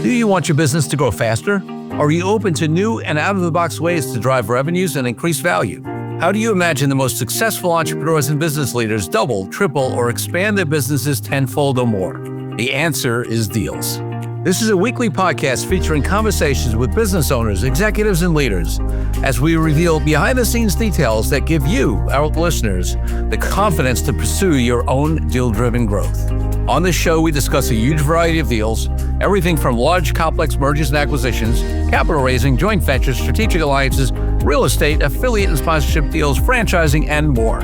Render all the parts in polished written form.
Do you want your business to grow faster? Are you open to new and out-of-the-box ways to drive revenues and increase value? How do you imagine the most successful entrepreneurs and business leaders double, triple, or expand their businesses tenfold or more? The answer is Deals. This is a weekly podcast featuring conversations with business owners, executives, and leaders as we reveal behind-the-scenes details that give you, our listeners, the confidence to pursue your own deal-driven growth. On this show, we discuss a huge variety of deals, everything from large, complex mergers and acquisitions, capital raising, joint ventures, strategic alliances, real estate, affiliate and sponsorship deals, franchising, and more.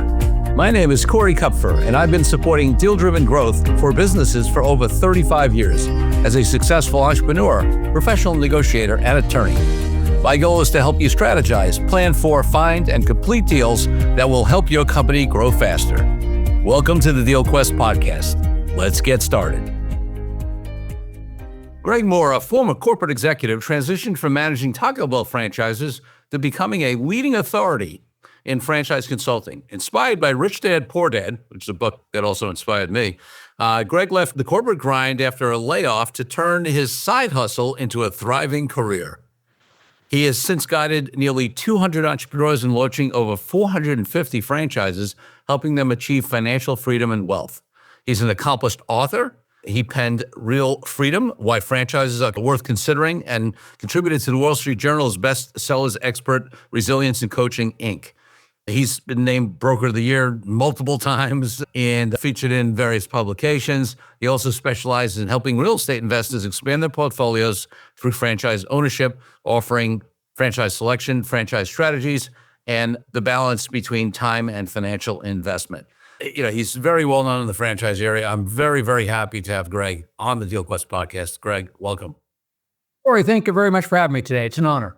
My name is Kupfer, and I've been supporting deal-driven growth for businesses for over 35 years as a successful entrepreneur, professional negotiator, and attorney. My goal is to help you strategize, plan for, find, and complete deals that will help your company grow faster. Welcome to the DealQuest Podcast. Let's get started. Greg Mohr, a former corporate executive, transitioned from managing Taco Bell franchises to becoming a leading authority in franchise consulting. Inspired by Rich Dad, Poor Dad, which is a book that also inspired me, Greg left the corporate grind after a layoff to turn his side hustle into a thriving career. He has since guided nearly 200 entrepreneurs in launching over 450 franchises, helping them achieve financial freedom and wealth. He's an accomplished author. He penned Real Freedom, Why Franchises Are Worth Considering, and contributed to the Wall Street Journal's bestsellers expert, Resilience and Coaching, Inc. He's been named Broker of the Year multiple times and featured in various publications. He also specializes in helping real estate investors expand their portfolios through franchise ownership, offering franchise selection, franchise strategies, and the balance between time and financial investment. You know, he's very well known in the franchise area. I'm very, very happy to have Greg on the DealQuest podcast. Greg, welcome. Corey, thank you very much for having me today. It's an honor.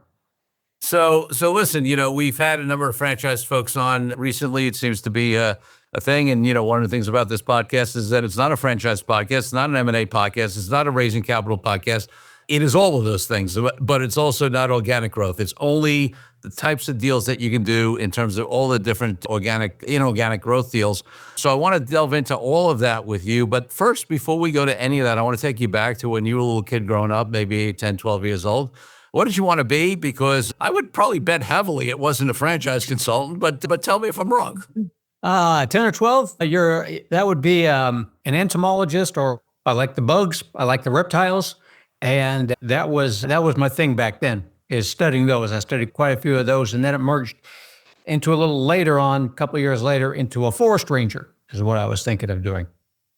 So listen, you know, we've had a number of franchise folks on recently. It seems to be a thing. And, you know, one of the things about this podcast is that it's not a franchise podcast. It's not an M&A podcast. It's not a raising capital podcast. It is all of those things, but it's also not organic growth. It's only the types of deals that you can do in terms of all the different organic, inorganic growth deals. So I want to delve into all of that with you. But first, before we go to any of that, I want to take you back to when you were a little kid growing up, maybe 10, 12 years old. What did you want to be? Because I would probably bet heavily it wasn't a franchise consultant, but tell me if I'm wrong. 10 or 12, that would be an entomologist, or I like the bugs, I like the reptiles. And that was my thing back then, is studying those. I studied quite a few of those, and then it merged into a little later on, a couple of years later, into a forest ranger is what I was thinking of doing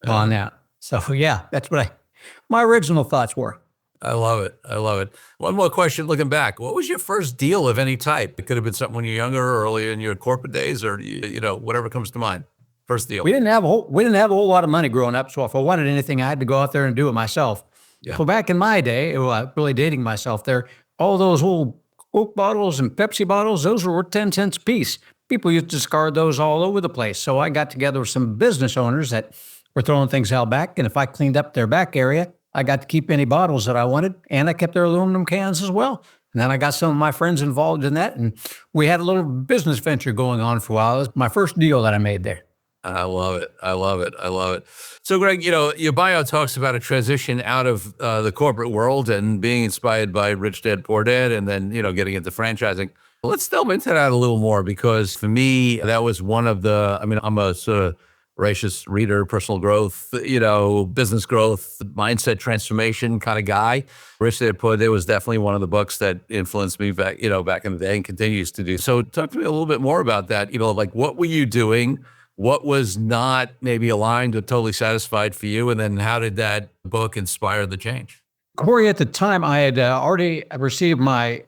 on that. So yeah, that's what my original thoughts were. I love it. I love it. One more question looking back. What was your first deal of any type? It could have been something when you're younger or earlier in your corporate days, or, you know, whatever comes to mind. First deal. We didn't have a whole lot of money growing up, so if I wanted anything, I had to go out there and do it myself. Yeah. So back in my day, really dating myself there, all those old Coke bottles and Pepsi bottles, those were worth 10 cents a piece. People used to discard those all over the place. So I got together with some business owners that were throwing things out back, and if I cleaned up their back area, I got to keep any bottles that I wanted, and I kept their aluminum cans as well. And then I got some of my friends involved in that, and we had a little business venture going on for a while. It was my first deal that I made there. I love it. I love it. I love it. So, Greg, you know, your bio talks about a transition out of the corporate world and being inspired by Rich Dad, Poor Dad, and then, you know, getting into franchising. Let's delve into that a little more, because for me, that was one of the, I mean, I'm a sort of voracious reader, personal growth, you know, business growth, mindset transformation kind of guy. Rich Dad, Poor Dad was definitely one of the books that influenced me back in the day and continues to do. So talk to me a little bit more about that. You know, like, what were you doing? What was not maybe aligned or totally satisfied for you? And then how did that book inspire the change? Corey, at the time, I had already received my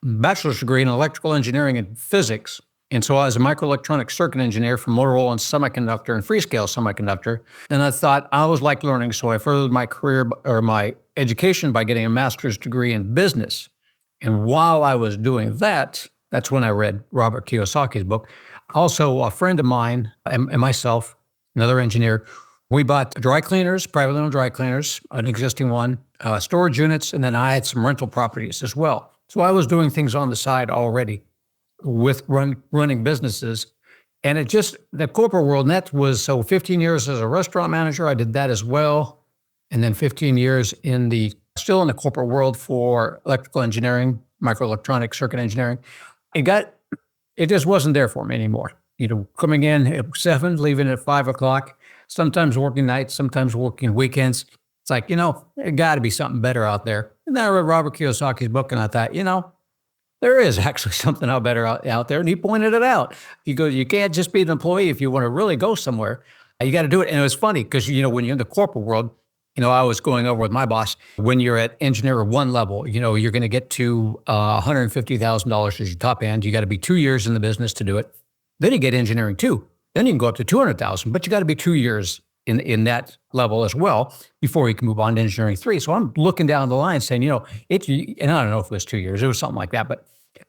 bachelor's degree in electrical engineering and physics. And so I was a microelectronic circuit engineer for Motorola and Semiconductor and Freescale Semiconductor. And I thought I always liked learning, so I furthered my career or my education by getting a master's degree in business. And while I was doing that, that's when I read Robert Kiyosaki's book. Also, a friend of mine and myself, another engineer, we bought dry cleaners, privately owned dry cleaners, an existing one, storage units, and then I had some rental properties as well. So I was doing things on the side already with running businesses. And it just, the corporate world, and that was, so 15 years as a restaurant manager, I did that as well. And then 15 years in the still in the corporate world for electrical engineering, microelectronic circuit engineering. It just wasn't there for me anymore. Coming in at 7, leaving at 5 o'clock, sometimes working nights, sometimes working weekends. It's like, there got to be something better out there. And then I read Robert Kiyosaki's book and I thought, there is actually something better out there. And he pointed it out. He goes, you can't just be an employee if you want to really go somewhere. You got to do it. And it was funny because, when you're in the corporate world, I was going over with my boss, when you're at engineer 1 level, you're going to get to $150,000 as your top end. You got to be 2 years in the business to do it. Then you get engineering 2. Then you can go up to 200,000, but you got to be 2 years in that level as well before you can move on to engineering 3. So I'm looking down the line saying, and I don't know if it was 2 years, it was something like that, but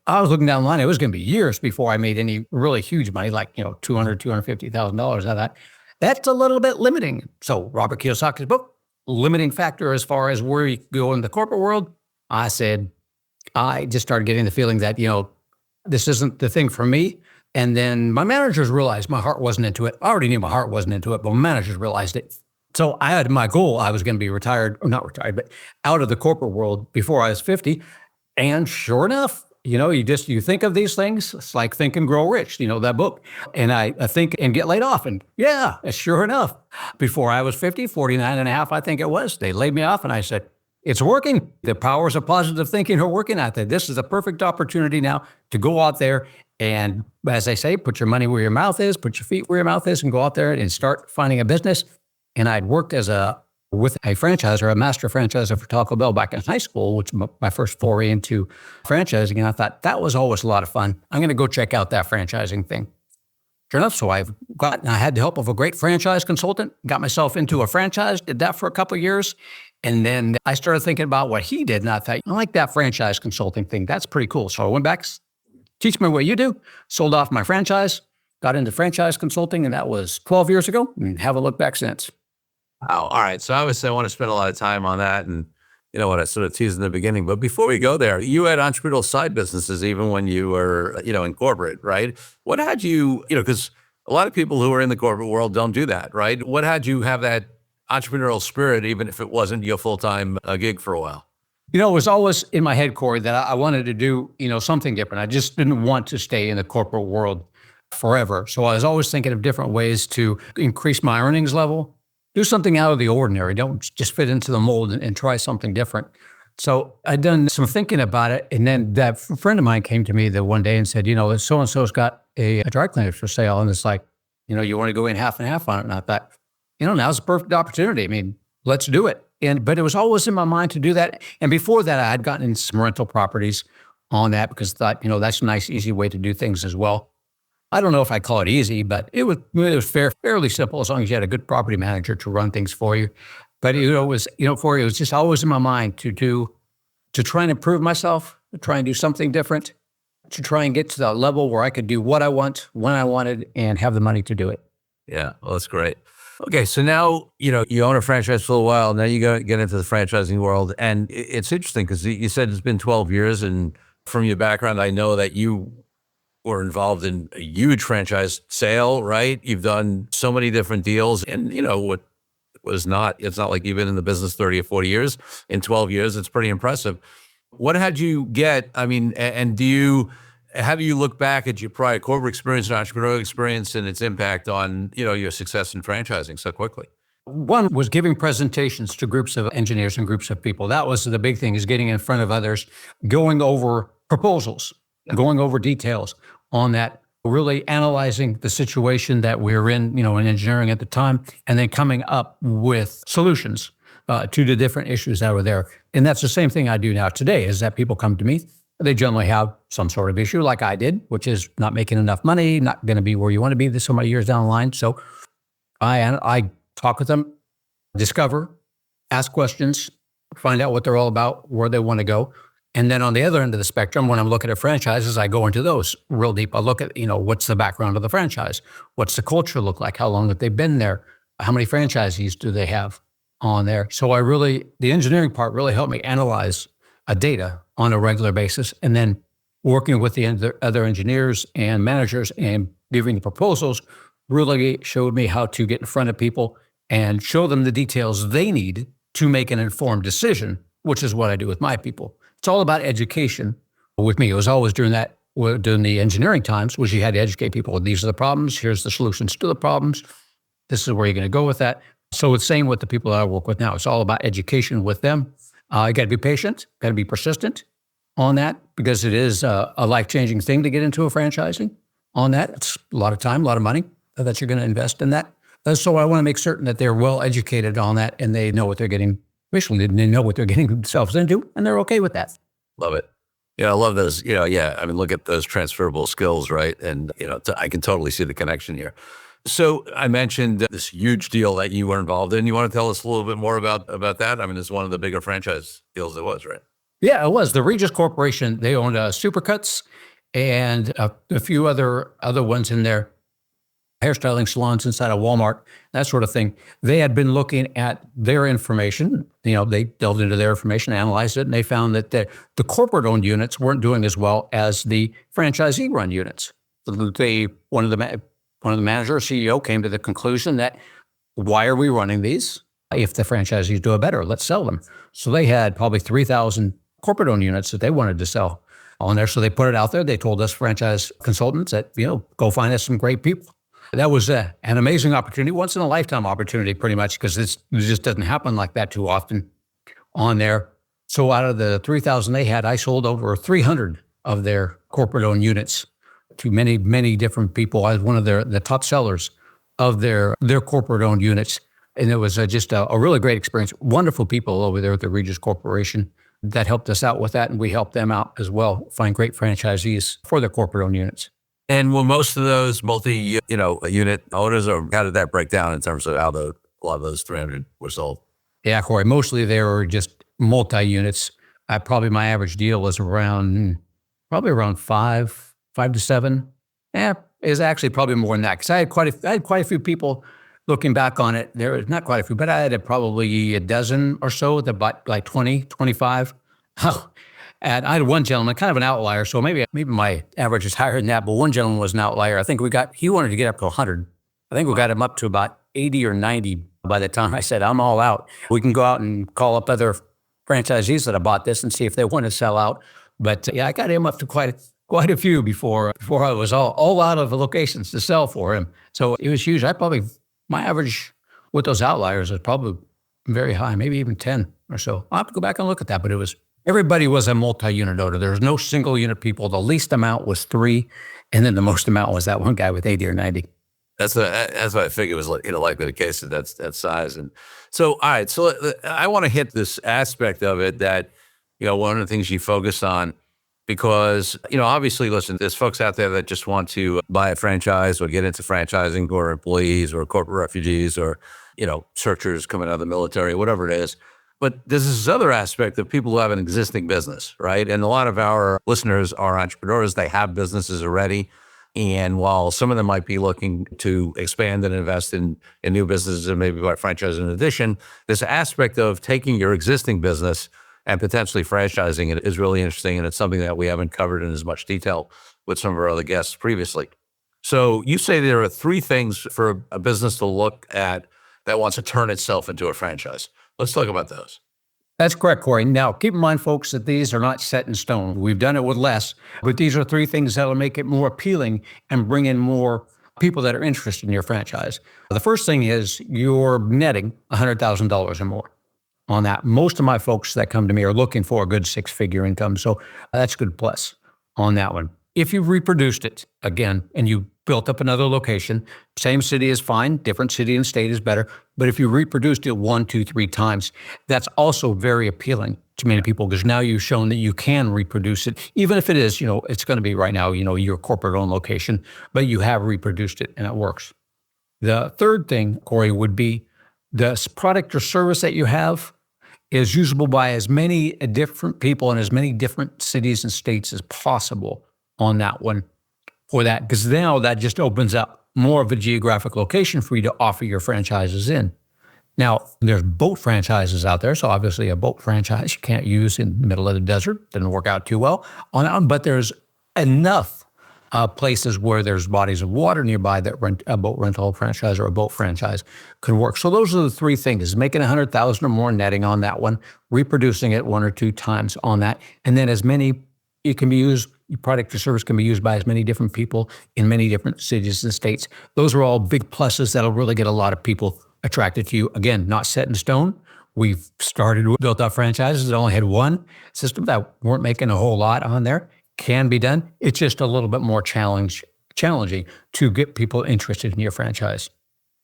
I was looking down the line. It was going to be years before I made any really huge money, like, $250,000 out of that. That's a little bit limiting. So Robert Kiyosaki's book, limiting factor as far as where you go in the corporate world. I just started getting the feeling that, this isn't the thing for me. And then my managers realized my heart wasn't into it. I already knew my heart wasn't into it, but my managers realized it. So I had my goal. I was going to be retired, or not retired, but out of the corporate world before I was 50. And sure enough, you think of these things. It's like Think and Grow Rich, that book. And I think and get laid off. And yeah, sure enough, before I was 50, 49 and a half, I think it was, they laid me off and I said, it's working. The powers of positive thinking are working out there. This is a perfect opportunity now to go out there and, as I say, put your money where your mouth is, put your feet where your mouth is, and go out there and start finding a business. And I'd worked with a franchisor, a master franchisor for Taco Bell back in high school, which was my first foray into franchising. And I thought that was always a lot of fun. I'm going to go check out that franchising thing. Sure enough, so I had the help of a great franchise consultant, got myself into a franchise, did that for a couple of years. And then I started thinking about what he did. And I thought, I like that franchise consulting thing. That's pretty cool. So I went back, teach me what you do, sold off my franchise, got into franchise consulting, and that was 12 years ago, and haven't looked back since. Oh, all right. So obviously I want to spend a lot of time on that and, what I sort of teased in the beginning. But before we go there, you had entrepreneurial side businesses even when you were, in corporate, right? What had you, because a lot of people who are in the corporate world don't do that, right? What had you have that entrepreneurial spirit, even if it wasn't your full-time gig for a while? It was always in my head, Corey, that I wanted to do, something different. I just didn't want to stay in the corporate world forever. So I was always thinking of different ways to increase my earnings level, do something out of the ordinary. Don't just fit into the mold and try something different. So I'd done some thinking about it. And then that friend of mine came to me the one day and said, so-and-so's got a dry cleaner for sale. And it's like, you want to go in half and half on it. And I thought, now's a perfect opportunity. I mean, let's do it. But it was always in my mind to do that. And before that, I had gotten into some rental properties on that because I thought, that's a nice, easy way to do things as well. I don't know if I call it easy, but it was fairly simple as long as you had a good property manager to run things for you. But it was just always in my mind to try and improve myself, to try and do something different, to try and get to the level where I could do what I want, when I wanted, and have the money to do it. Yeah, well, that's great. Okay, so now, you own a franchise for a while. Now you get into the franchising world. And it's interesting because you said it's been 12 years. And from your background, I know that you were involved in a huge franchise sale, right? You've done so many different deals. And, it's not like you've been in the business 30 or 40 years. In 12 years, it's pretty impressive. What had you get? I mean, and how do you look back at your prior corporate experience and entrepreneurial experience and its impact on, your success in franchising so quickly? One was giving presentations to groups of engineers and groups of people. That was the big thing, is getting in front of others, going over proposals, going over details on that, really analyzing the situation that we were in, in engineering at the time, and then coming up with solutions to the different issues that were there. And that's the same thing I do now today, is that people come to me. They generally have some sort of issue like I did, which is not making enough money, not going to be where you want to be so many years down the line. So I talk with them, discover, ask questions, find out what they're all about, where they want to go. And then on the other end of the spectrum, when I'm looking at franchises, I go into those real deep. I look at, what's the background of the franchise? What's the culture look like? How long have they been there? How many franchisees do they have on there? So the engineering part really helped me analyze data on a regular basis, and then working with the other engineers and managers and giving the proposals really showed me how to get in front of people and show them the details they need to make an informed decision which is what I do with my people. It's all about education with me. It was always during the engineering times, was you had to educate people. These are the problems. Here's the solutions to the problems. This is where you're going to go with that. So it's same with the people that I work with now. It's all about education with them. You got to be patient, got to be persistent on that, because it is a life-changing thing to get into a franchising on that. It's a lot of time, a lot of money that you're going to invest in that. So I want to make certain that they're well educated on that and they know what they're getting. Basically, they know what they're getting themselves into, and they're okay with that. Love it. Yeah, I love those. I mean, look at those transferable skills, right? And, I can totally see the connection here. So I mentioned this huge deal that you were involved in. You want to tell us a little bit more about that? I mean, it's one of the bigger franchise deals it was, right? Yeah, it was. The Regis Corporation, they owned Supercuts and a few other ones in there, hairstyling salons inside of Walmart, that sort of thing. They had been looking at their information. They delved into their information, analyzed it, and they found that the corporate-owned units weren't doing as well as the franchisee-run units. One of the manager or CEO came to the conclusion that, why are we running these? If the franchisees do it better, let's sell them. So they had probably 3,000 corporate-owned units that they wanted to sell on there. So they put it out there. They told us franchise consultants that, go find us some great people. That was an amazing opportunity, once in a lifetime opportunity, pretty much, because it just doesn't happen like that too often on there. So out of the 3,000 they had, I sold over 300 of their corporate-owned units to many, many different people. I was one of the top sellers of their corporate-owned units. And it was just a really great experience. Wonderful people over there at the Regis Corporation that helped us out with that. And we helped them out as well, find great franchisees for their corporate-owned units. And were most of those unit owners, or how did that break down in terms of how a lot of those 300 were sold? Yeah, Corey, mostly they were just multi-units. Probably my average deal was around 5 to 7. Yeah, is actually probably more than that, because I had quite a few people. Looking back on it, there was not quite a few, but I had probably a dozen or so that bought like 20, 25. And I had one gentleman, kind of an outlier, so maybe my average is higher than that, but one gentleman was an outlier. I think he wanted to get up to 100. I think we got him up to about 80 or 90 by the time I said, I'm all out. We can go out and call up other franchisees that have bought this and see if they want to sell out. But I got him up to quite a few before I was all out of locations to sell for him. So it was huge. My average with those outliers is probably very high, maybe even 10 or so. I'll have to go back and look at that, but everybody was a multi-unit owner. There was no single unit people. The least amount was 3, and then the most amount was that one guy with 80 or 90. That's what I figured was likely the case of that size. And so, all right, so I want to hit this aspect of it that, one of the things you focus on, because, obviously, listen, there's folks out there that just want to buy a franchise or get into franchising, who are employees or corporate refugees or, searchers coming out of the military, whatever it is. But there's this other aspect of people who have an existing business, right? And a lot of our listeners are entrepreneurs. They have businesses already. And while some of them might be looking to expand and invest in new businesses and maybe buy franchise in addition, this aspect of taking your existing business and potentially franchising it is really interesting. And it's something that we haven't covered in as much detail with some of our other guests previously. So you say there are 3 things for a business to look at that wants to turn itself into a franchise. Let's talk about those. That's correct, Corey. Now, keep in mind, folks, that these are not set in stone. We've done it with less, but these are 3 things that will make it more appealing and bring in more people that are interested in your franchise. The first thing is you're netting $100,000 or more on that. Most of my folks that come to me are looking for a good 6-figure income, so that's a good plus on that one. If you've reproduced it, again, and you built up another location, same city is fine, different city and state is better, but if you reproduced it 1, 2, 3 times, that's also very appealing to many people, because now you've shown that you can reproduce it, even if it is, it's going to be right now, your corporate-owned location, but you have reproduced it and it works. The third thing, Corey, would be the product or service that you have is usable by as many different people in as many different cities and states as possible on that one for that, because now that just opens up more of a geographic location for you to offer your franchises in. Now, there's boat franchises out there, so obviously a boat franchise you can't use in the middle of the desert. Doesn't work out too well on that one, but there's enough places where there's bodies of water nearby that a boat rental franchise or a boat franchise could work. So those are the three things: making 100,000 or more netting on that one, reproducing it 1 or 2 times on that, and then as many, it can be used, your product or service can be used by as many different people in many different cities and states. Those are all big pluses that'll really get a lot of people attracted to you. Again, not set in stone. We've built up franchises that only had one system that weren't making a whole lot on there. Can be done. It's just a little bit more challenging to get people interested in your franchise.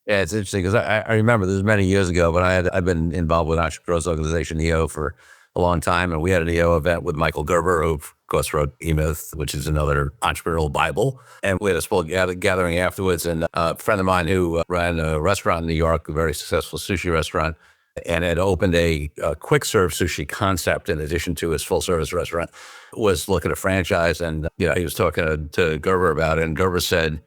Yeah, it's interesting because I remember this was many years ago, but I've been involved with Entrepreneurs Organization, EO, for a long time. And we had an EO event with Michael Gerber, who of course wrote E-Myth, which is another entrepreneurial Bible. And we had a small gathering afterwards. And a friend of mine who ran a restaurant in New York, a very successful sushi restaurant, and had opened a quick serve sushi concept in addition to his full service restaurant, was looking at franchise. And, he was talking to Gerber about it. And Gerber said,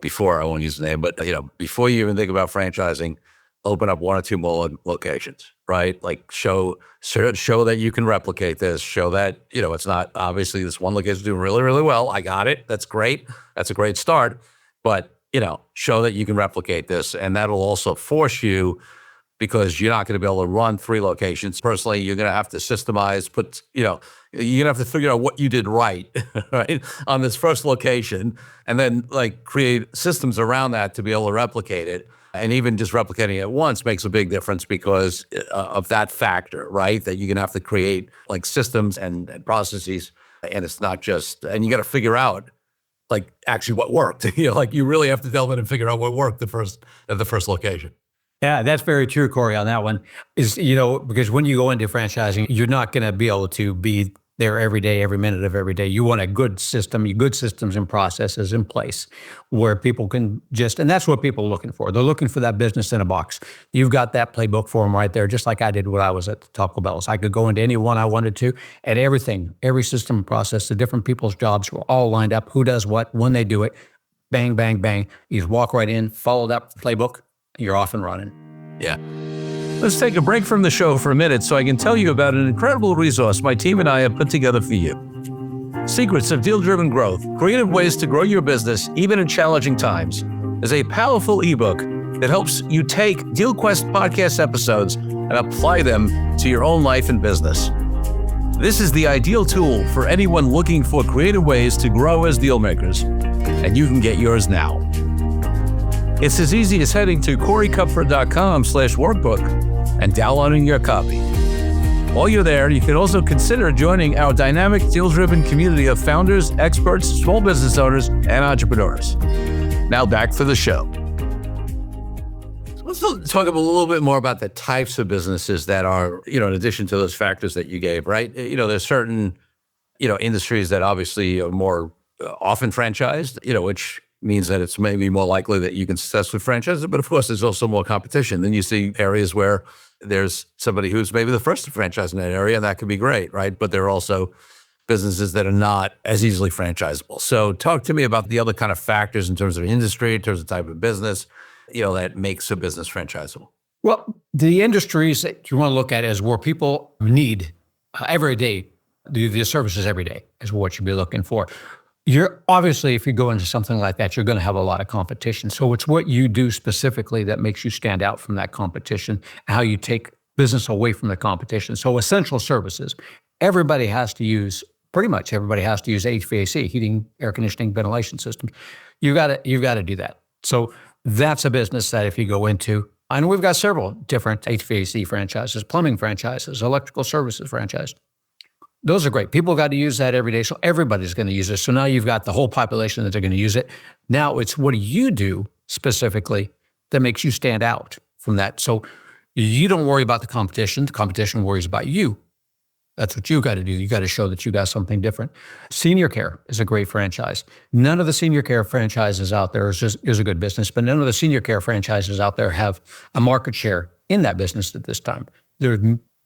before, I won't use the name, but, before you even think about franchising, open up 1 or 2 more locations, right? Like show that you can replicate this, show that, it's not obviously this one location is doing really, really well. I got it. That's great. That's a great start. But, show that you can replicate this. And that'll also force you, because you're not going to be able to run 3 locations. Personally, you're going to have to systemize, you're going to have to figure out what you did right, right, on this first location, and then create systems around that to be able to replicate it. And even just replicating it once makes a big difference because of that factor, right? That you're going to have to create systems and processes, and it's not just, and you got to figure out actually what worked. You really have to delve in and figure out what worked at the first location. Yeah, that's very true, Corey, on that one. Because when you go into franchising, you're not going to be able to be there every day, every minute of every day. You want a good system, good systems and processes in place where people can and that's what people are looking for. They're looking for that business in a box. You've got that playbook for them right there, just like I did when I was at the Taco Bell's. I could go into any one I wanted to, and everything, every system and process, the different people's jobs were all lined up, who does what, when they do it, bang, bang, bang. You just walk right in, follow that playbook, you're off and running. Yeah. Let's take a break from the show for a minute so I can tell you about an incredible resource my team and I have put together for you. Secrets of Deal-Driven Growth, Creative Ways to Grow Your Business Even in Challenging Times, is a powerful ebook that helps you take DealQuest podcast episodes and apply them to your own life and business. This is the ideal tool for anyone looking for creative ways to grow as deal makers, and you can get yours now. It's as easy as heading to corykupfer.com/workbook and downloading your copy. While you're there, you can also consider joining our dynamic deal-driven community of founders, experts, small business owners, and entrepreneurs. Now back to the show. Let's talk a little bit more about the types of businesses that are, in addition to those factors that you gave, right? There's certain, industries that obviously are more often franchised, which means that it's maybe more likely that you can successfully franchise it. But of course, there's also more competition. Then you see areas where there's somebody who's maybe the first to franchise in that area, and that could be great, right? But there are also businesses that are not as easily franchisable. So talk to me about the other kind of factors in terms of industry, in terms of type of business, that makes a business franchisable. Well, the industries that you want to look at is where people need every day, the services every day is what you'd be looking for. You're obviously, if you go into something like that, you're going to have a lot of competition. So it's what you do specifically that makes you stand out from that competition, how you take business away from the competition. So essential services, pretty much everybody has to use HVAC, heating, air conditioning, ventilation systems. You've got to do that. So that's a business that if you go into, and we've got several different HVAC franchises, plumbing franchises, electrical services franchises. Those are great. People got to use that every day, so everybody's going to use it. So now you've got the whole population that they're going to use it. Now it's what do you do specifically that makes you stand out from that? So you don't worry about the competition. The competition worries about you. That's what you got to do. You got to show that you got something different. Senior care is a great franchise. None of the senior care franchises out there is a good business, but none of the senior care franchises out there have a market share in that business at this time.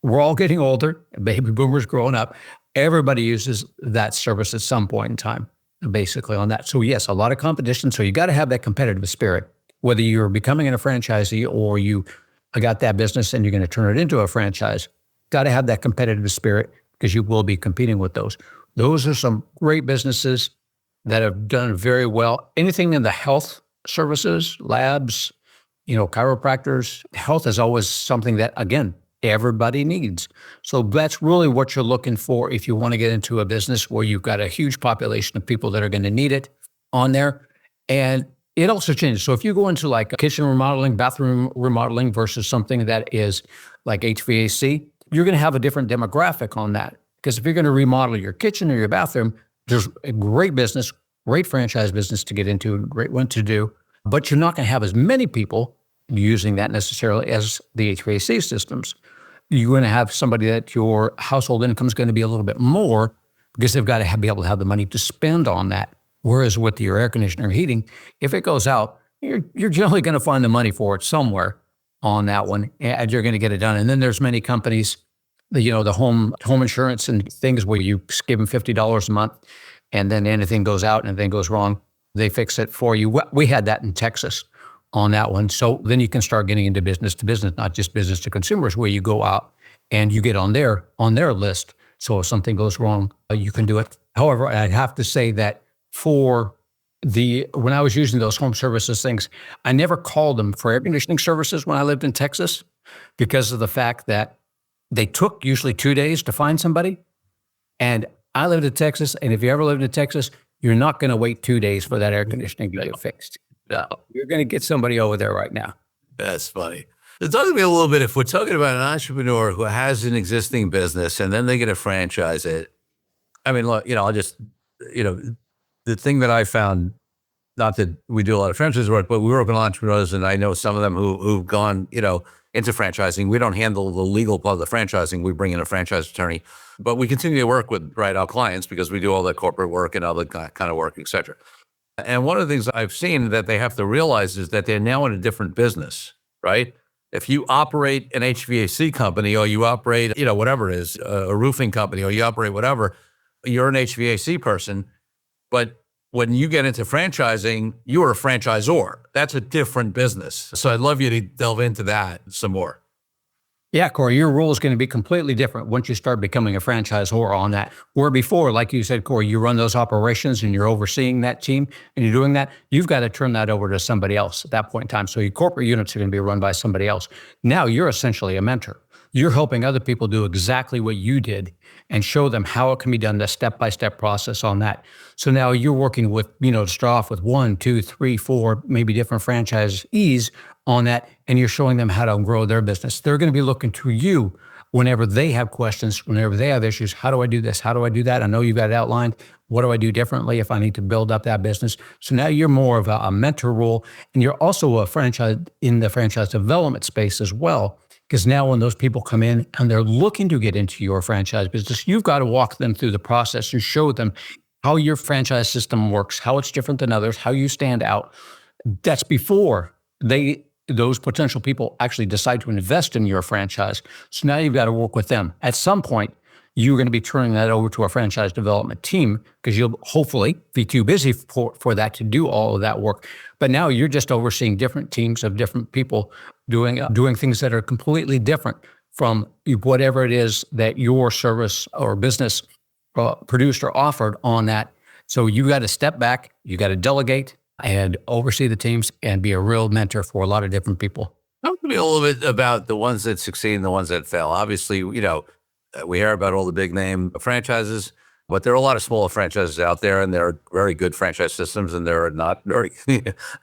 We're all getting older, baby boomers growing up. Everybody uses that service at some point in time, basically on that. So yes, a lot of competition. So you got to have that competitive spirit, whether you're becoming a franchisee or you got that business and you're going to turn it into a franchise. Got to have that competitive spirit because you will be competing with those. Those are some great businesses that have done very well. Anything in the health services, labs, chiropractors, health is always something that, again, everybody needs. So that's really what you're looking for if you want to get into a business where you've got a huge population of people that are going to need it on there. And it also changes. So if you go into like kitchen remodeling, bathroom remodeling versus something that is like HVAC, you're going to have a different demographic on that. Because if you're going to remodel your kitchen or your bathroom, there's a great business, great franchise business to get into, a great one to do, but you're not going to have as many people using that necessarily as the HVAC systems. You're going to have somebody that your household income is going to be a little bit more because they've got to be able to have the money to spend on that. Whereas with your air conditioner heating, if it goes out, you're generally going to find the money for it somewhere on that one, and you're going to get it done. And then there's many companies, the home insurance and things where you give them $50 a month, and then anything goes out and anything goes wrong, they fix it for you. We had that in Texas on that one. So then you can start getting into business to business, not just business to consumers, where you go out and you get on their list. So if something goes wrong, you can do it. However, I'd have to say that when I was using those home services things, I never called them for air conditioning services when I lived in Texas because of the fact that they took usually 2 days to find somebody. And I lived in Texas, and if you ever lived in Texas, you're not going to wait 2 days for that air conditioning to get fixed. No, you're going to get somebody over there right now. That's funny. Talk to me a little bit, if we're talking about an entrepreneur who has an existing business and then they get to franchise it. I mean, look, I'll just, the thing that I found, not that we do a lot of franchise work, but we work with entrepreneurs, and I know some of them who've gone, into franchising. We don't handle the legal part of the franchising. We bring in a franchise attorney, but we continue to work with our clients because we do all the corporate work and other kind of work, et cetera. And one of the things I've seen that they have to realize is that they're now in a different business, right? If you operate an HVAC company, or you operate, whatever it is, a roofing company, or you operate whatever, you're an HVAC person. But when you get into franchising, you're a franchisor. That's a different business. So I'd love you to delve into that some more. Yeah, Corey, your role is going to be completely different once you start becoming a franchisor on that. Where before, like you said, Corey, you run those operations and you're overseeing that team and you're doing that, you've got to turn that over to somebody else at that point in time. So your corporate units are going to be run by somebody else. Now you're essentially a mentor. You're helping other people do exactly what you did and show them how it can be done, the step-by-step process on that. So now you're working with, to start off with 1, 2, 3, 4, maybe different franchisees on that, and you're showing them how to grow their business. They're going to be looking to you whenever they have questions, whenever they have issues. How do I do this? How do I do that? I know you've got it outlined. What do I do differently if I need to build up that business? So now you're more of a mentor role, and you're also a franchise in the franchise development space as well. Because now when those people come in and they're looking to get into your franchise business, you've got to walk them through the process and show them how your franchise system works, how it's different than others, how you stand out. That's before those potential people actually decide to invest in your franchise. So now you've got to work with them. At some point, you're going to be turning that over to a franchise development team because you'll hopefully be too busy for that to do all of that work. But now you're just overseeing different teams of different people doing things that are completely different from whatever it is that your service or business produced or offered on that. So you got to step back, you got to delegate and oversee the teams and be a real mentor for a lot of different people. Talk to me a little bit about the ones that succeed and the ones that fail. Obviously, we hear about all the big name franchises, but there are a lot of smaller franchises out there, and there are very good franchise systems, and there are not very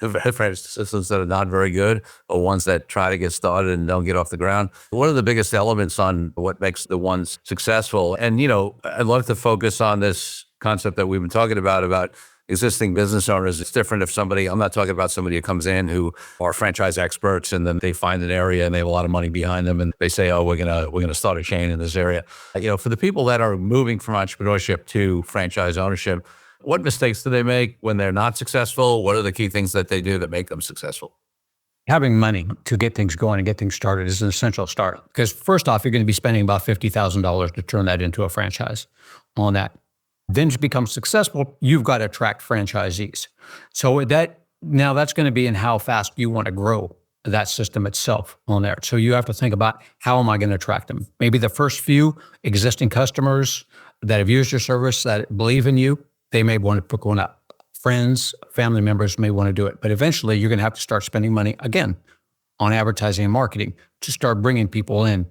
franchise systems that are not very good, or ones that try to get started and don't get off the ground. What are the biggest elements on what makes the ones successful? And, I'd love to focus on this concept that we've been talking about existing business owners. It's different if I'm not talking about somebody who comes in who are franchise experts and then they find an area and they have a lot of money behind them and they say, oh, we're going to start a chain in this area. For the people that are moving from entrepreneurship to franchise ownership, what mistakes do they make when they're not successful? What are the key things that they do that make them successful? Having money to get things going and get things started is an essential start. Because first off, you're going to be spending about $50,000 to turn that into a franchise on that. Then to become successful, you've got to attract franchisees. So that's going to be in how fast you want to grow that system itself on there. So you have to think about, how am I going to attract them? Maybe the first few existing customers that have used your service, that believe in you, they may want to pick one up. friends, family members may want to do it. But eventually you're going to have to start spending money again on advertising and marketing to start bringing people in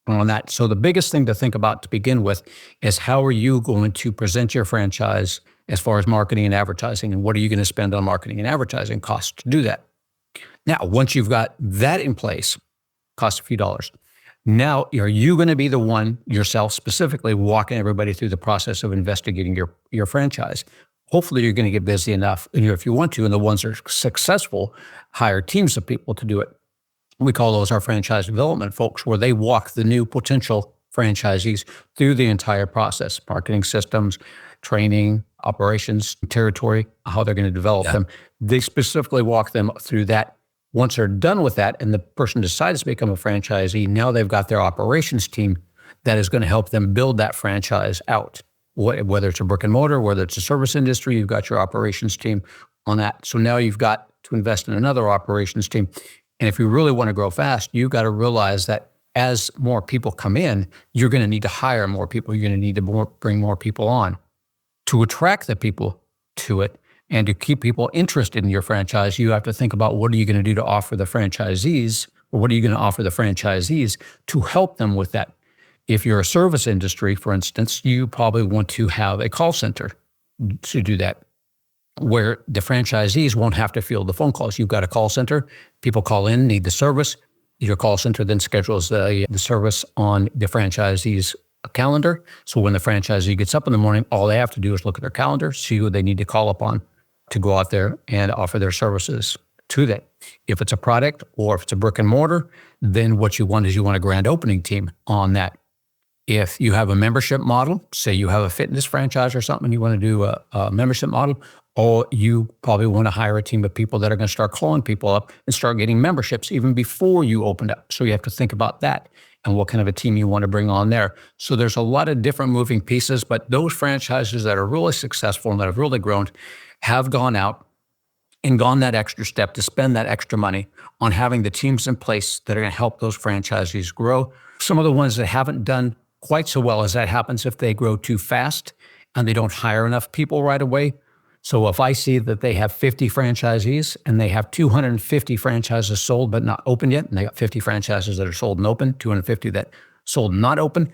on that. So the biggest thing to think about to begin with is how are you going to present your franchise as far as marketing and advertising, and what are you going to spend on marketing and advertising costs to do that? Now, once you've got that in place, costs a few dollars. Now, are you going to be the one yourself specifically walking everybody through the process of investigating your franchise? Hopefully you're going to get busy enough, if you want to, and the ones that are successful, hire teams of people to do it. We call those our franchise development folks, where they walk the new potential franchisees through the entire process, marketing systems, training, operations, territory, how they're going to develop them. They specifically walk them through that. Once they're done with that and the person decides to become a franchisee, now they've got their operations team that is going to help them build that franchise out. Whether it's a brick and mortar, whether it's a service industry, you've got your operations team on that. So now you've got to invest in another operations team. And if you really want to grow fast, you've got to realize that as more people come in, you're going to need to hire more people. You're going to need to bring more people on to attract the people to it. And to keep people interested in your franchise, you have to think about what are you going to do to offer the franchisees, or what are you going to offer the franchisees to help them with that. If you're a service industry, for instance, you probably want to have a call center to do that, where the franchisees won't have to field the phone calls. You've got a call center, people call in, need the service. Your call center then schedules the service on the franchisee's calendar. So when the franchisee gets up in the morning, all they have to do is look at their calendar, see who they need to call upon to go out there and offer their services to that. If it's a product or if it's a brick and mortar, then what you want is you want a grand opening team on that. If you have a membership model, say you have a fitness franchise or something, you want to do a membership model, or you probably want to hire a team of people that are going to start calling people up and start getting memberships even before you opened up. So you have to think about that and what kind of a team you want to bring on there. So there's a lot of different moving pieces, but those franchises that are really successful and that have really grown have gone out and gone that extra step to spend that extra money on having the teams in place that are going to help those franchisees grow. Some of the ones that haven't done quite so well as that happens if they grow too fast and they don't hire enough people right away. So if I see that they have 50 franchisees and they have 250 franchises sold but not open yet, and they got 50 franchises that are sold and open, 250 that sold and not open,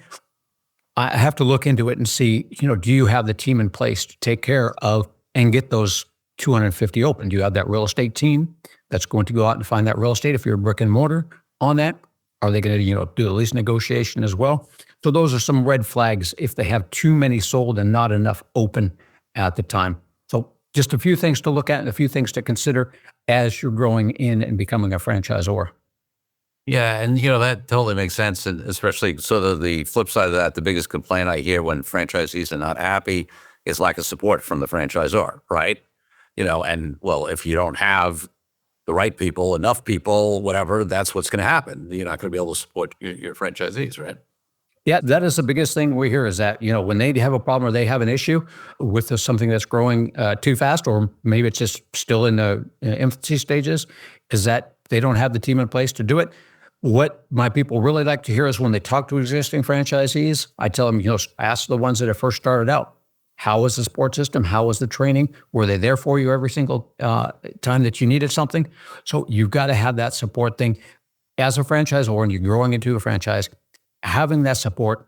I have to look into it and see, do you have the team in place to take care of and get those 250 open? Do you have that real estate team that's going to go out and find that real estate if you're a brick and mortar on that? Are they going to, do the lease negotiation as well? So those are some red flags if they have too many sold and not enough open at the time. So just a few things to look at and a few things to consider as you're growing in and becoming a franchisor. Yeah, and that totally makes sense, and especially the flip side of that, the biggest complaint I hear when franchisees are not happy is lack of support from the franchisor, right? And if you don't have the right people, enough people, whatever, that's what's going to happen. You're not going to be able to support your franchisees, right? Yeah, that is the biggest thing we hear is that, when they have a problem or they have an issue with something that's growing too fast, or maybe it's just still in the infancy stages, is that they don't have the team in place to do it. What my people really like to hear is when they talk to existing franchisees, I tell them, ask the ones that have first started out. How was the support system? How was the training? Were they there for you every single time that you needed something? So you've got to have that support thing. As a franchisor, and you're growing into a franchise, having that support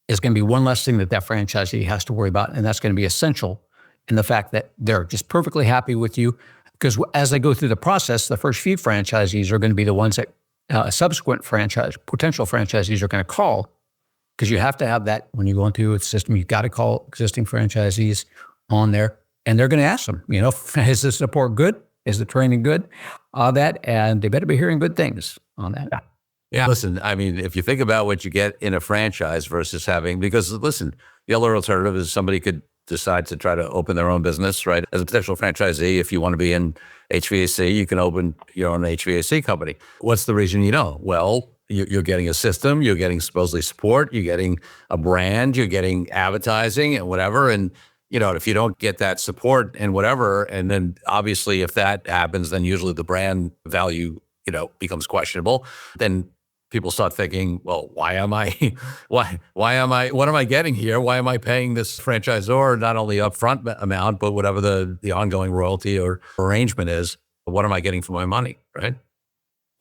is going to be one less thing that franchisee has to worry about. And that's going to be essential in the fact that they're just perfectly happy with you. Because as they go through the process, the first few franchisees are going to be the ones that subsequent potential franchisees are going to call. Because you have to have that when you go into a system, you've got to call existing franchisees on there, and they're going to ask them, is the support good? Is the training good? And they better be hearing good things on that. Yeah. Listen, if you think about what you get in a franchise versus because listen, the other alternative is somebody could decide to try to open their own business, right? As a potential franchisee, if you want to be in HVAC, you can open your own HVAC company. What's the reason you don't? Well, you're getting a system, you're getting supposedly support, you're getting a brand, you're getting advertising and whatever. And, if you don't get that support and whatever, and then obviously if that happens, then usually the brand value, becomes questionable. Then people start thinking, well, why am I, what am I getting here? Why am I paying this franchisor not only upfront amount, but whatever the ongoing royalty or arrangement is? What am I getting for my money, right?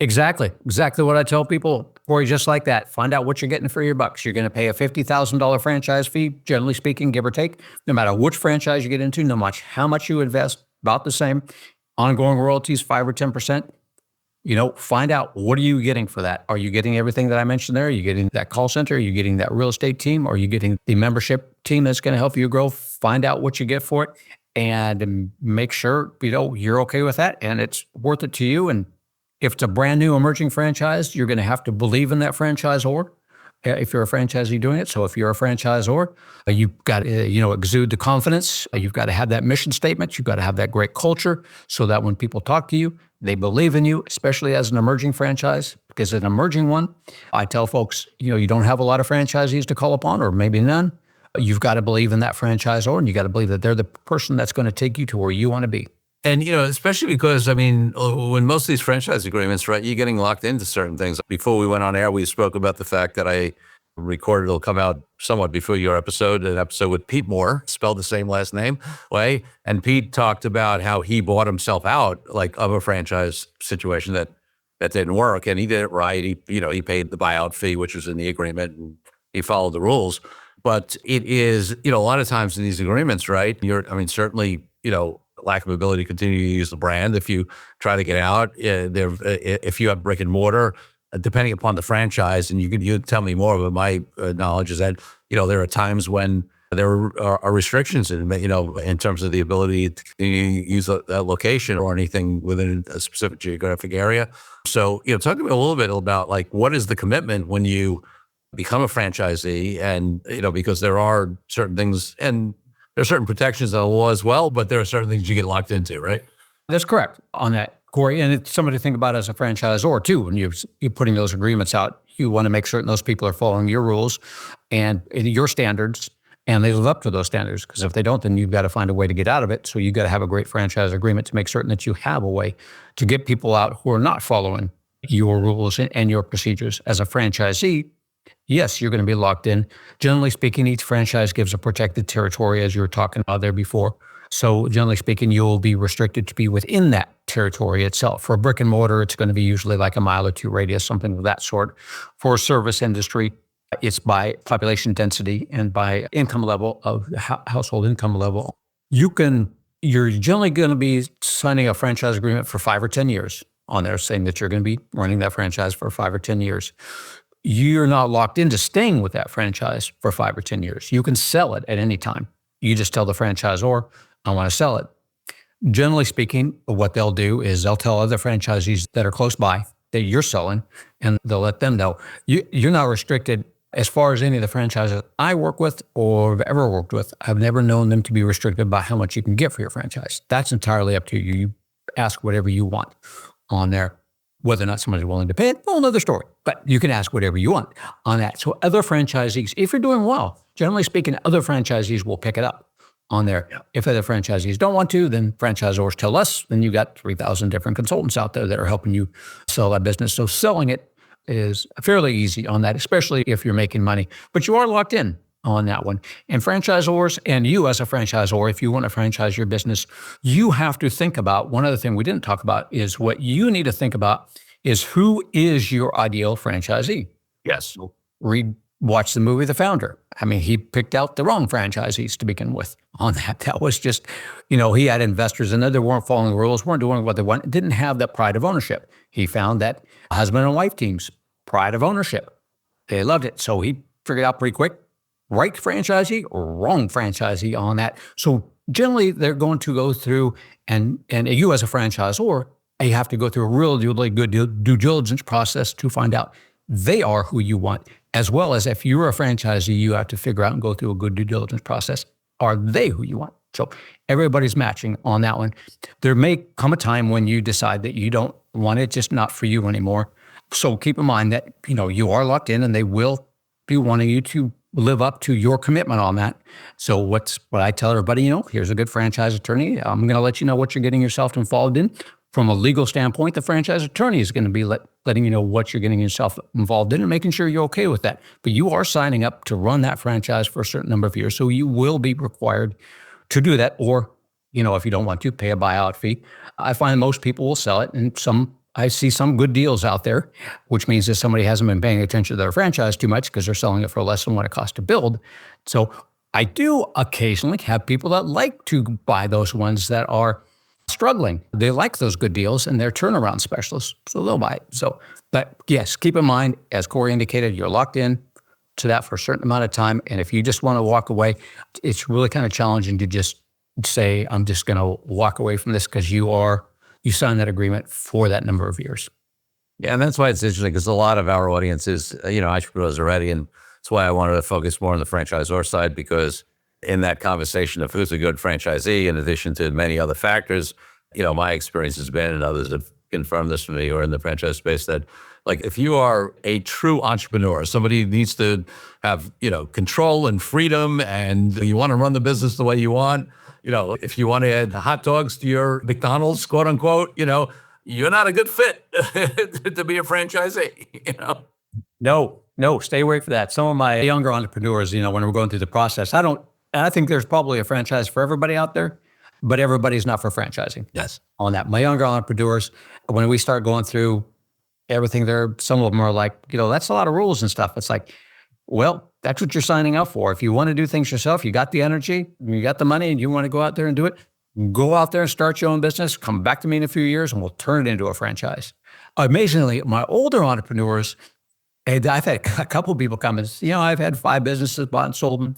Exactly what I tell people, Corey, just like that. Find out what you're getting for your bucks. You're going to pay a $50,000 franchise fee, generally speaking, give or take, no matter which franchise you get into, no matter how much you invest, about the same. Ongoing royalties, 5 or 10%. Find out, what are you getting for that? Are you getting everything that I mentioned there? Are you getting that call center? Are you getting that real estate team? Are you getting the membership team that's going to help you grow? Find out what you get for it and make sure, you're okay with that and it's worth it to you. And if it's a brand new emerging franchise, you're going to have to believe in that franchisor if you're a franchisee doing it. So if you're a franchisor, you've got to, exude the confidence. You've got to have that mission statement. You've got to have that great culture so that when people talk to you, they believe in you, especially as an emerging franchise, because an emerging one, I tell folks, you don't have a lot of franchisees to call upon or maybe none. You've got to believe in that franchisor and you got to believe that they're the person that's going to take you to where you want to be. And, especially because, when most of these franchise agreements, right, you're getting locked into certain things. Before we went on air, we spoke about the fact that I recorded, it'll come out somewhat before your episode, an episode with Pete Mohr, spelled the same last name way. And Pete talked about how he bought himself out, of a franchise situation that didn't work. And he did it right. He paid the buyout fee, which was in the agreement, and he followed the rules. But it is, a lot of times in these agreements, right, certainly, lack of ability to continue to use the brand. If you try to get out, if you have brick and mortar, depending upon the franchise, and you tell me more, but my knowledge is that, there are times when there are restrictions in terms of the ability to use a location or anything within a specific geographic area. So, talk to me a little bit about what is the commitment when you become a franchisee, and, because there are certain things and there are certain protections of the law as well, but there are certain things you get locked into, right? That's correct on that, Corey. And it's something to think about as a franchisor too. When you're putting those agreements out, you want to make certain those people are following your rules and your standards, and they live up to those standards. Because if they don't, then you've got to find a way to get out of it. So you've got to have a great franchise agreement to make certain that you have a way to get people out who are not following your rules and your procedures. As a franchisee, yes, you're going to be locked in. Generally speaking, each franchise gives a protected territory, as you were talking about there before. So generally speaking, you'll be restricted to be within that territory itself. For a brick and mortar, it's going to be usually like a mile or two radius, something of that sort. For a service industry, it's by population density and by income level of household income level. You're generally going to be signing a franchise agreement for 5 or 10 years on there, saying that you're going to be running that franchise for 5 or 10 years. You're not locked into staying with that franchise for 5 or 10 years. You can sell it at any time. You just tell the franchisor, I want to sell it. Generally speaking, what they'll do is they'll tell other franchisees that are close by that you're selling, and they'll let them know. You're not restricted as far as any of the franchises I work with or have ever worked with. I've never known them to be restricted by how much you can get for your franchise. That's entirely up to you. You ask whatever you want on there. Whether or not somebody's willing to pay it, well, another story. But you can ask whatever you want on that. So other franchisees, if you're doing well, generally speaking, other franchisees will pick it up on there. Yeah. If other franchisees don't want to, then franchisors tell us, then you got 3,000 different consultants out there that are helping you sell that business. So selling it is fairly easy on that, especially if you're making money. But you are locked in on that one. And franchisors, and you as a franchisor, if you want to franchise your business, you have to think about, one other thing we didn't talk about is what you need to think about is who is your ideal franchisee. Yes. Watch the movie The Founder. He picked out the wrong franchisees to begin with on that. That was just, he had investors in there that weren't following the rules, weren't doing what they wanted, didn't have that pride of ownership. He found that husband and wife teams, pride of ownership. They loved it. So he figured out pretty quick, right franchisee or wrong franchisee on that. So generally they're going to go through, and you as a franchisor, you have to go through a really good due diligence process to find out they are who you want, as well as if you're a franchisee, you have to figure out and go through a good due diligence process. Are they who you want? So everybody's matching on that one. There may come a time when you decide that you don't want it, just not for you anymore. So keep in mind that, you are locked in and they will be wanting you to live up to your commitment on that. So what I tell everybody, here's a good franchise attorney. I'm going to let you know what you're getting yourself involved in. From a legal standpoint, the franchise attorney is going to be letting you know what you're getting yourself involved in and making sure you're okay with that. But you are signing up to run that franchise for a certain number of years. So you will be required to do that. Or, if you don't want to, pay a buyout fee. I find most people will sell it. And I see some good deals out there, which means that somebody hasn't been paying attention to their franchise too much because they're selling it for less than what it costs to build. So I do occasionally have people that like to buy those ones that are struggling. They like those good deals and they're turnaround specialists, so they'll buy it. But yes, keep in mind, as Corey indicated, you're locked in to that for a certain amount of time. And if you just want to walk away, it's really kind of challenging to just say, I'm just going to walk away from this because you signed that agreement for that number of years. Yeah, and that's why it's interesting because a lot of our audience is, entrepreneurs already, and that's why I wanted to focus more on the franchisor side, because in that conversation of who's a good franchisee, in addition to many other factors, my experience has been, and others have confirmed this for me or in the franchise space, that if you are a true entrepreneur, somebody who needs to have, control and freedom, and you want to run the business the way you want, if you want to add hot dogs to your McDonald's, quote unquote, you're not a good fit to be a franchisee, No, stay away from that. Some of my younger entrepreneurs, when we're going through the process, I think there's probably a franchise for everybody out there, but everybody's not for franchising. Yes. On that. My younger entrepreneurs, when we start going through everything there, some of them are like, that's a lot of rules and stuff. It's like, well, that's what you're signing up for. If you want to do things yourself, you got the energy, you got the money, and you want to go out there and do it, go out there and start your own business, come back to me in a few years, and we'll turn it into a franchise. Amazingly, my older entrepreneurs, and I've had a couple of people come and say, I've had 5 businesses, bought and sold them.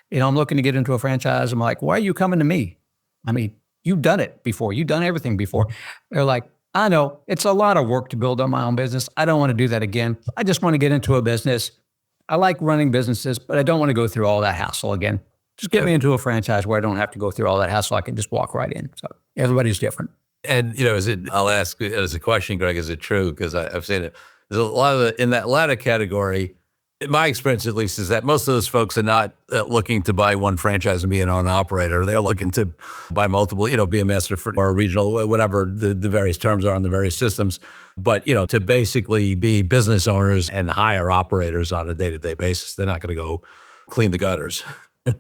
I'm looking to get into a franchise. I'm like, why are you coming to me? I mean, you've done it before. You've done everything before. They're like, I know it's a lot of work to build on my own business. I don't want to do that again. I just want to get into a business. I like running businesses, but I don't want to go through all that hassle again. Just get me into a franchise where I don't have to go through all that hassle. I can just walk right in. So everybody's different. And, I'll ask as a question, Greg, is it true? Because I've seen it. There's a lot of in that latter category, in my experience, at least, is that most of those folks are not looking to buy one franchise and be an own operator. They're looking to buy multiple, be a master or a regional, whatever the various terms are on the various systems. But, to basically be business owners and hire operators on a day-to-day basis. They're not going to go clean the gutters.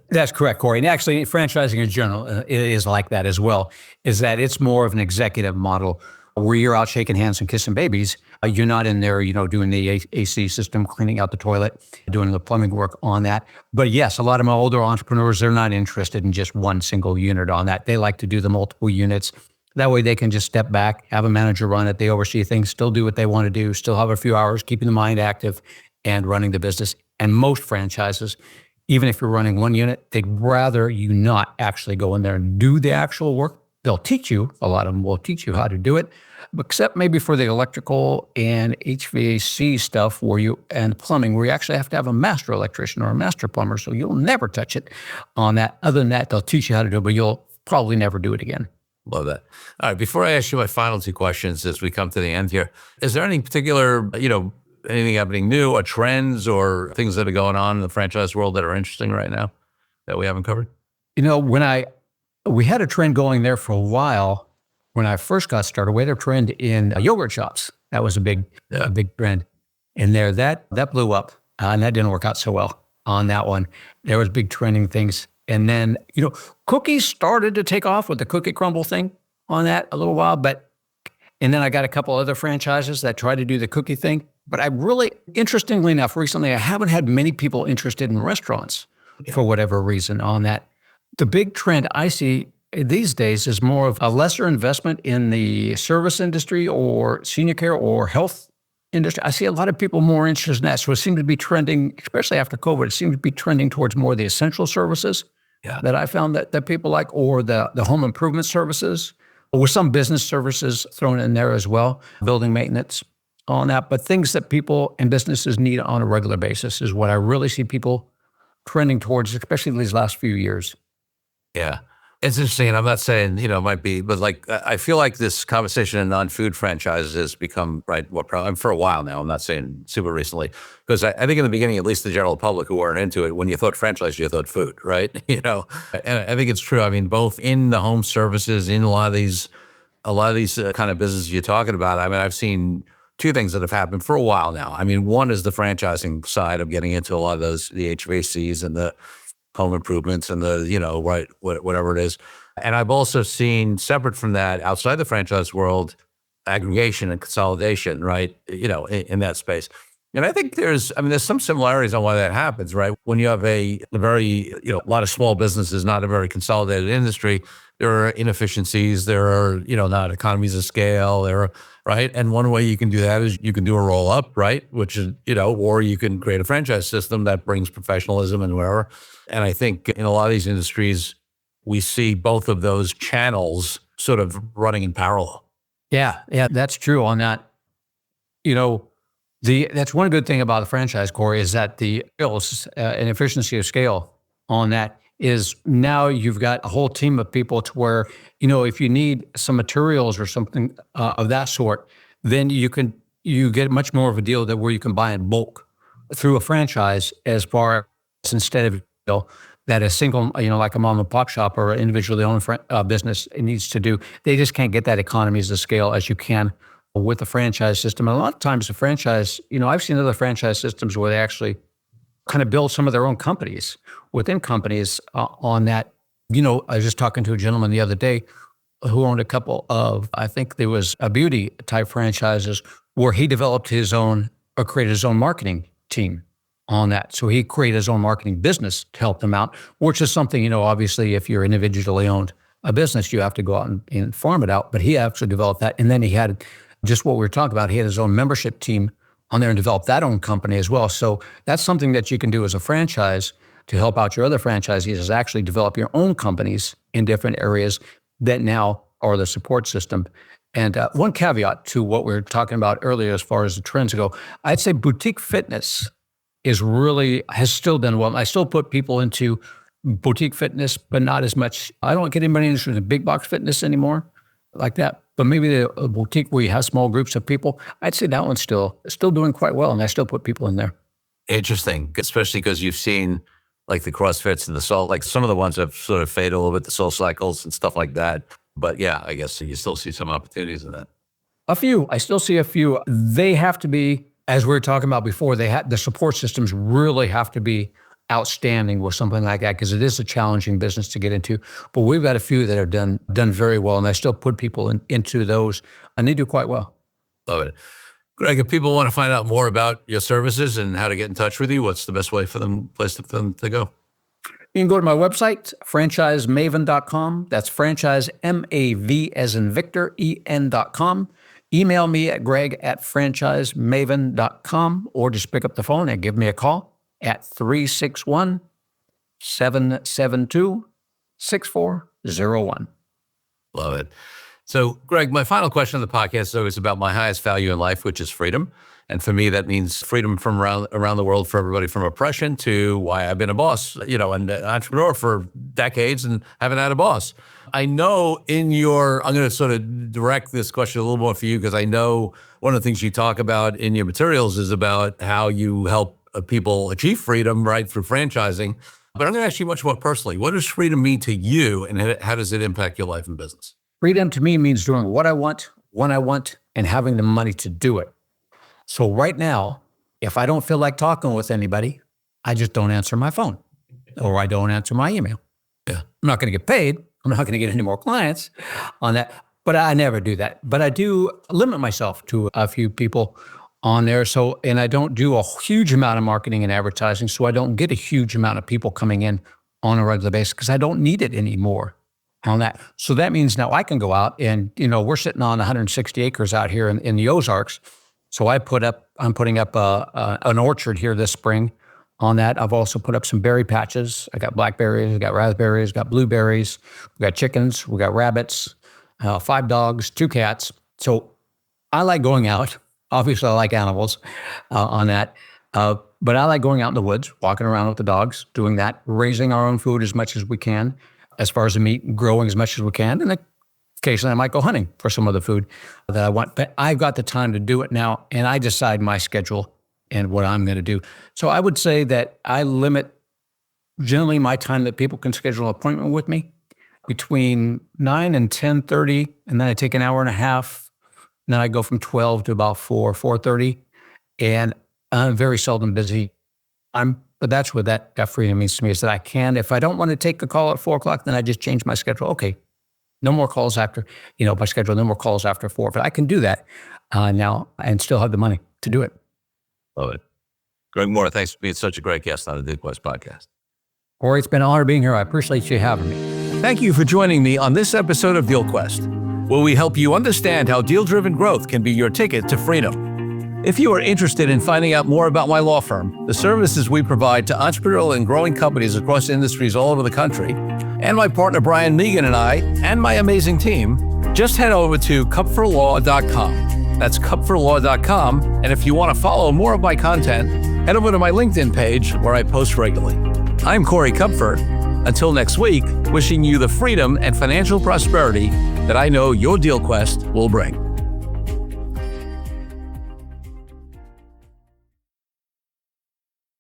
That's correct, Corey. And actually, franchising in general is like that as well, is that it's more of an executive model where you're out shaking hands and kissing babies. You're not in there, doing the AC system, cleaning out the toilet, doing the plumbing work on that. But yes, a lot of my older entrepreneurs, they're not interested in just one single unit on that. They like to do the multiple units. That way they can just step back, have a manager run it. They oversee things, still do what they want to do, still have a few hours, keeping the mind active and running the business. And most franchises, even if you're running one unit, they'd rather you not actually go in there and do the actual work. They'll teach you, a lot of them will teach you how to do it, except maybe for the electrical and HVAC stuff and plumbing, where you actually have to have a master electrician or a master plumber, so you'll never touch it on that. Other than that, they'll teach you how to do it, but you'll probably never do it again. Love that. All right, before I ask you my final 2 questions as we come to the end here, is there any particular, anything happening new or trends or things that are going on in the franchise world that are interesting right now that we haven't covered? We had a trend going there for a while. When I first got started, we had a trend in yogurt shops. That was a big trend. And there, that blew up, and that didn't work out so well on that one. There was big trending things. And then, cookies started to take off with the cookie crumble thing on that a little while. And then I got a couple other franchises that tried to do the cookie thing. But interestingly enough, recently, I haven't had many people interested in restaurants for whatever reason on that. The big trend I see these days is more of a lesser investment in the service industry or senior care or health industry. I see a lot of people more interested in that. So it seems to be trending, especially after COVID, it seems to be trending towards more of the essential services that I found that people like, or the home improvement services, with some business services thrown in there as well, building maintenance on that. But things that people and businesses need on a regular basis is what I really see people trending towards, especially these last few years. Yeah. It's interesting. I'm not saying, it might be, but I feel like this conversation in non-food franchises has become, for a while now. I'm not saying super recently, because I think in the beginning, at least the general public who weren't into it, when you thought franchise, you thought food, right? And I think it's true. I mean, both in the home services, in a lot of these a lot of these kind of businesses you're talking about, I mean, I've seen two things that have happened for a while now. I mean, one is the franchising side of getting into a lot of those, the HVACs and the home improvements and the, whatever it is. And I've also seen, separate from that, outside the franchise world, aggregation and consolidation, right? In that space. And I think there's some similarities on why that happens, right? When you have a very, a lot of small businesses, not a very consolidated industry, there are inefficiencies, there are, not economies of scale, right? And one way you can do that is you can do a roll up, right? Which is, or you can create a franchise system that brings professionalism and whatever. And I think in a lot of these industries, we see both of those channels sort of running in parallel. Yeah, that's true on that. That's one good thing about the franchise, Corey, is that the skills and efficiency of scale on that is now you've got a whole team of people to where, if you need some materials or something of that sort, then you get much more of a deal where you can buy in bulk through a franchise, as far as instead of that a single, like a mom and pop shop or an individually owned business needs to do. They just can't get that economies of scale as you can with the franchise system. And a lot of times the franchise, I've seen other franchise systems where they actually kind of build some of their own companies within companies on that. I was just talking to a gentleman the other day who owned a couple of, I think there was a beauty type franchises where he developed his own or created his own marketing team on that. So he created his own marketing business to help them out, which is something, obviously if you're individually owned a business, you have to go out and farm it out. But he actually developed that. And then he had just what we were talking about. He had his own membership team on there and developed that own company as well. So that's something that you can do as a franchise to help out your other franchisees, is actually develop your own companies in different areas that now are the support system. And one caveat to what we were talking about earlier as far as the trends go, I'd say boutique fitness has still done well. I still put people into boutique fitness, but not as much. I don't get anybody interested in big box fitness anymore like that. But maybe the boutique where you have small groups of people, I'd say that one's still doing quite well. And I still put people in there. Interesting, especially because you've seen like the CrossFits and the Soul, like some of the ones have sort of faded a little bit, the Soul Cycles and stuff like that. But yeah, I guess you still see some opportunities in that. A few. I still see a few. They have to be, as we were talking about before, the support systems really have to be outstanding with something like that, because it is a challenging business to get into. But we've got a few that have done very well, and I still put people into those, and they do quite well. Love it. Greg, if people want to find out more about your services and how to get in touch with you, what's the best way for them to go? You can go to my website, franchisemaven.com. That's franchise, MAV as in Victor, EN.com. Email me at greg@franchisemaven.com, or just pick up the phone and give me a call at 361-772-6401. Love it. So, Greg, my final question of the podcast is always about my highest value in life, which is freedom. And for me, that means freedom from around the world, for everybody, from oppression to why I've been a boss, and an entrepreneur for decades and haven't had a boss. I know I'm going to sort of direct this question a little more for you, because I know one of the things you talk about in your materials is about how you help people achieve freedom, right, through franchising. But I'm going to ask you much more personally. What does freedom mean to you, and how does it impact your life and business? Freedom to me means doing what I want, when I want, and having the money to do it. So right now, if I don't feel like talking with anybody, I just don't answer my phone, or I don't answer my email. Yeah. I'm not going to get paid. I'm not going to get any more clients on that, but I never do that. But I do limit myself to a few people on there. So, and I don't do a huge amount of marketing and advertising, so I don't get a huge amount of people coming in on a regular basis, because I don't need it anymore on that. So that means now I can go out and, we're sitting on 160 acres out here in the Ozarks. So I'm putting up an orchard here this spring on that. I've also put up some berry patches. I got blackberries, I got raspberries, got blueberries, we got chickens, we got rabbits, 5 dogs, 2 cats. So I like going out. Obviously, I like animals on that. But I like going out in the woods, walking around with the dogs, doing that, raising our own food as much as we can, as far as the meat, growing as much as we can. And occasionally I might go hunting for some of the food that I want. But I've got the time to do it now, and I decide my schedule and what I'm going to do. So I would say that I limit generally my time that people can schedule an appointment with me between 9 and 10:30, and then I take an hour and a half. And then I go from 12 to about 4:30, and I'm very seldom busy. But that's what that freedom means to me, is that I can, if I don't want to take a call at 4:00, then I just change my schedule. Okay, no more calls after, my schedule, no more calls after 4. But I can do that now and still have the money to do it. Love it. Greg Mohr, thanks for being such a great guest on the DealQuest podcast. Corey, it's been an honor being here. I appreciate you having me. Thank you for joining me on this episode of DealQuest, where we help you understand how deal-driven growth can be your ticket to freedom. If you are interested in finding out more about my law firm, the services we provide to entrepreneurial and growing companies across industries all over the country, and my partner Brian Megan and I, and my amazing team, just head over to kupferlaw.com. That's kupferlaw.com. And if you want to follow more of my content, head over to my LinkedIn page where I post regularly. I'm Corey Kupfer. Until next week, wishing you the freedom and financial prosperity that I know your DealQuest will bring.